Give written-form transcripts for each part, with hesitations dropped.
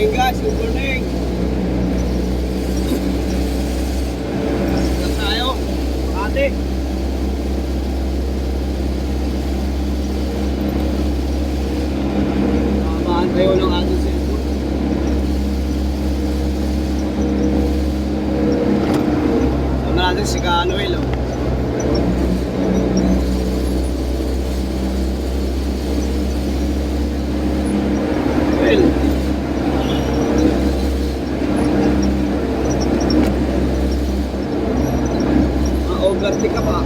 morning guys, good morning. Saan tayo? Makati. Tamaan tayo ng ating cellphone. Sama natin si Kanoel, oh. Well, overtake ka pa.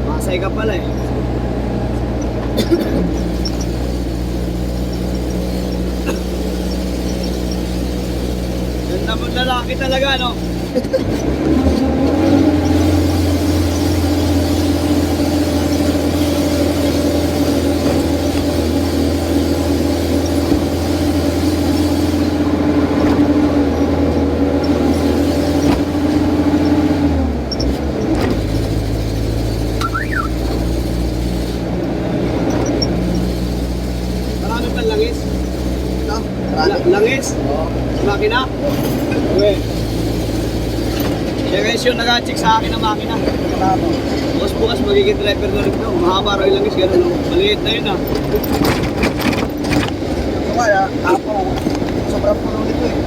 Masay ka pala eh. Ganda mo lalaki talaga, no? Langis? Ito? Langis? Oo. Makina? Okay. Siya guys yung nag-check sa akin ng makina. Marami. Bukas magiging driver na rin ito. Mahaba raw yung langis. Gano'n, no? Maliit na yun, ah. Ito kaya, ako, sobrang puno nito eh.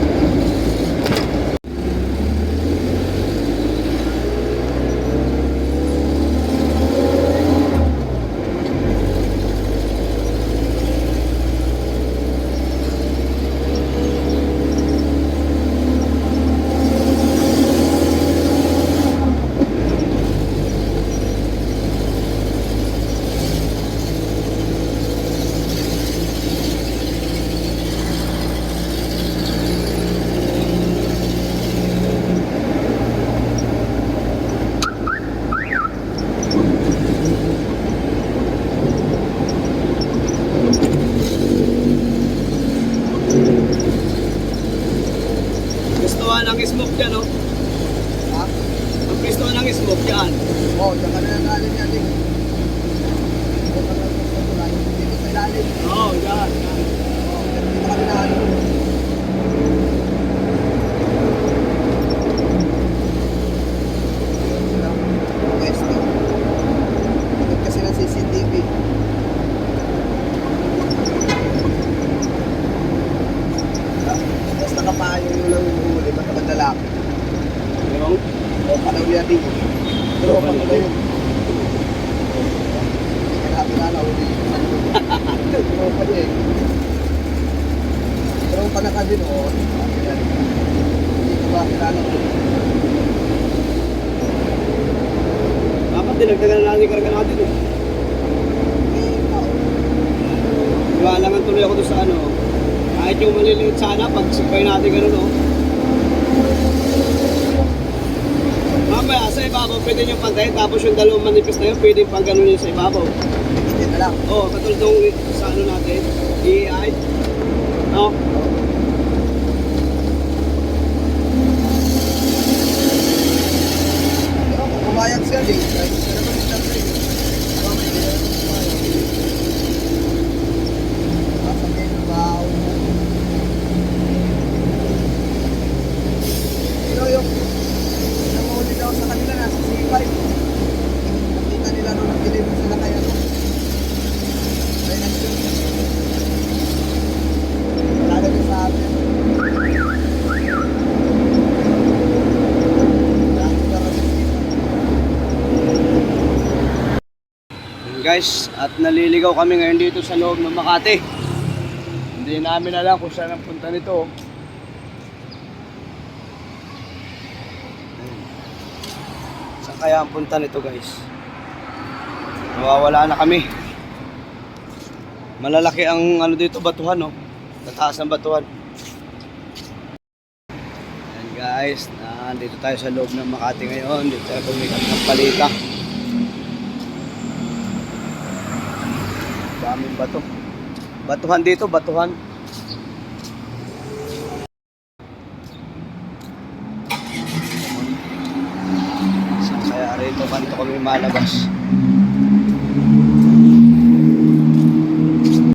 Gustuhan ng smoke dyan, no? Ha? Ang gustuhan ng smoke dyan. Oo, diyan ka na nagaling yan eh. Dito ka na nagpapalay. Dito sa ilalim. Oo, dyan. Oo, dito ka na nagaling. Pwesto. Ikot kasi ng CCTV. Basta kapayo yung lang huli, ba't naman lalaki? Yung? O, panaw yan din. Pero pag na yun. Kaya huli. Pero pa niya eh. Pero pa na ka din o. Hindi ko ba kilala ko. Dapat dinagdagan na natin yung karga natin, eh. Iwalangan tuloy ako doon sa ano. Kahit yung maliliit sana, pag sipay natin gano'n, no? Mamaya, sa ibabaw, pwede nyo pantayin. Tapos yung dalawang manipis na yun, pwede pang gano'n yun sa ibabaw. Hindi na lang. Oo, katulad nung sa ano natin, EI. No? Pero kung kumayag siya din, kahit siya naman yung tatay. Mamay, hindi na kumayag. Sasakay ng bahaw mo. Pero yung namahuli daw sa kanila nasa C5. Nakita nila nung nag-deliver sila kaya no. Kaya nag-shoot. Lalo din sa atin. Guys, at naliligaw kami ngayon dito sa loob ng Makati. Hindi namin alam kung saan ang punta nito. Ayun. Saan kaya ang punta nito, guys? Nawawala na kami. Malalaki ang ano dito, batuhan, no? Tataas ng batuhan. Ayan guys, nandito tayo sa loob ng Makati ngayon. Dito tayo pumikat ng palita. Daming bato. Batuhan dito, batuhan. Kaya rito kanto kami malabas.